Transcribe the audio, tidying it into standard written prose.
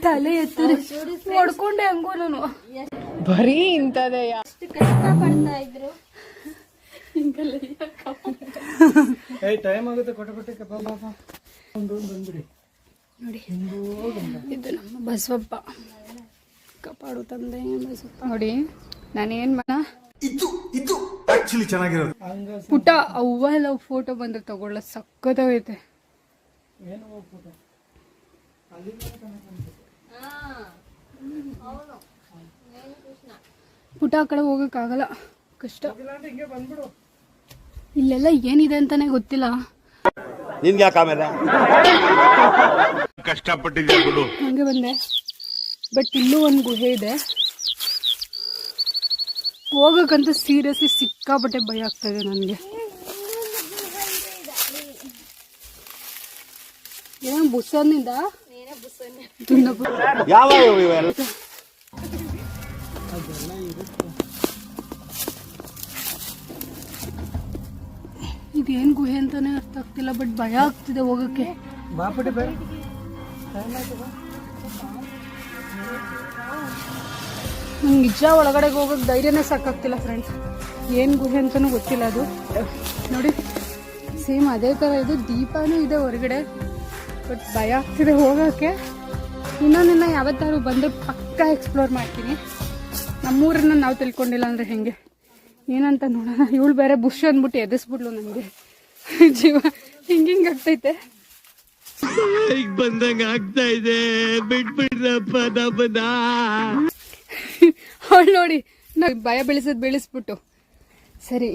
ತಲೆ ಎತ್ತಿದೆ ಹೊಡ್ಕೊಂಡೆ ಹಂಗು ನಾನು ಬರೀ ಇಂಥದೇ ಕಷ್ಟ ಪಡ್ತಾ ಇದ್ರು. ಟೈಮ್ ಆಗುತ್ತೆ ಕೊಟ್ಟೆ ಬಂದ್ಬಿಡಿ ನೋಡಿ. ಇದು ನಮ್ಮ ಬಸವಪ್ಪ ಕಾಪಾಡು ತಂದೆ ಬಸವಪ್ಪ. ನೋಡಿ ನಾನೇನ್ ಮಾಡ ಇದು ಆಕ್ಚುಲಿ ಚೆನ್ನಾಗಿರೋದು. ಪುಟ್ಟ ಅವ್ವ ಎಲ್ಲ ಫೋಟೋ ಬಂದ್ರೆ ತಗೊಳ್ಳ ಸಕ್ಕತ್ತಾಗೈತೆ. ಪುಟ್ಟ ಆ ಕಡೆ ಹೋಗಕ್ಕಾಗಲ್ಲ, ಕಷ್ಟ. ಇಲ್ಲೆಲ್ಲ ಏನಿದೆ ಅಂತಾನೆ ಗೊತ್ತಿಲ್ಲ. ನಿನ್ಗೆ ಯಾಕೆ ಆಮೇಲೆ ಕಷ್ಟಪಟ್ಟಿದ್ದೆ ಬಿಡು. ಹಂಗೆ ಬಂದೆ. ಬಟ್ ಇಲ್ಲೂ ಒಂದು ಗುಹೆ ಇದೆ. ಹೋಗಕ್ಕಂತ ಸೀರಿಯಸ್ಲಿ ಸಿಕ್ಕಾಪಟ್ಟೆ ಭಯ ಆಗ್ತಾ ಇದೆ ನನಗೆ. ಏನೋ ಬುಸ್ಸನ್ನಿಂದ ಯಾವ ಇದೇನ್ ಗುಹೆ ಅಂತಾನೆ ಅರ್ಥ ಆಗ್ತಿಲ್ಲ. ಬಟ್ ಭಯ ಆಗ್ತಿದೆ ಹೋಗಕ್ಕೆ. ನಂಗೆ ನಿಜ ಒಳಗಡೆ ಹೋಗೋಕೆ ಧೈರ್ಯನೇ ಸಾಕಾಗ್ತಿಲ್ಲ ಫ್ರೆಂಡ್ಸ್. ಏನು ಗುಹೆ ಅಂತಲೂ ಗೊತ್ತಿಲ್ಲ ಅದು. ನೋಡಿ ಸೇಮ್ ಅದೇ ಥರ ಇದು, ದೀಪನೂ ಇದೆ ಹೊರಗಡೆ. ಬಟ್ ಭಯ ಆಗ್ತಿದೆ ಹೋಗೋಕ್ಕೆ. ಇನ್ನೊಂದಿನ ಯಾವತ್ತಾದ್ರು ಬಂದು ಪಕ್ಕ ಎಕ್ಸ್ಪ್ಲೋರ್ ಮಾಡ್ತೀನಿ. ನಮ್ಮೂರನ್ನ ನಾವು ತಿಳ್ಕೊಂಡಿಲ್ಲ ಅಂದರೆ ಹೆಂಗೆ, ಏನಂತ ನೋಡೋಣ. ಇವಳು ಬೇರೆ ಬುಷ್ ಅಂದ್ಬಿಟ್ಟು ಎದಿಸ್ಬಿಡ್ಲು ನನಗೆ. ಜೀವ ಹಿಂಗಿಂಗ್ ಆಗ್ತೈತೆ. ಬಂದಂಗ ಆಗ್ತಾ ಇದೆ, ಬಿಟ್ಬಿಡ್ರಪ್ಪ ನಮ್ಮನ್ನ. ಅವಳು ನೋಡಿ ಭಯ ಬೆಳೆಸೋದು ಬೆಳೆಸ್ಬಿಟ್ಟು. ಸರಿ.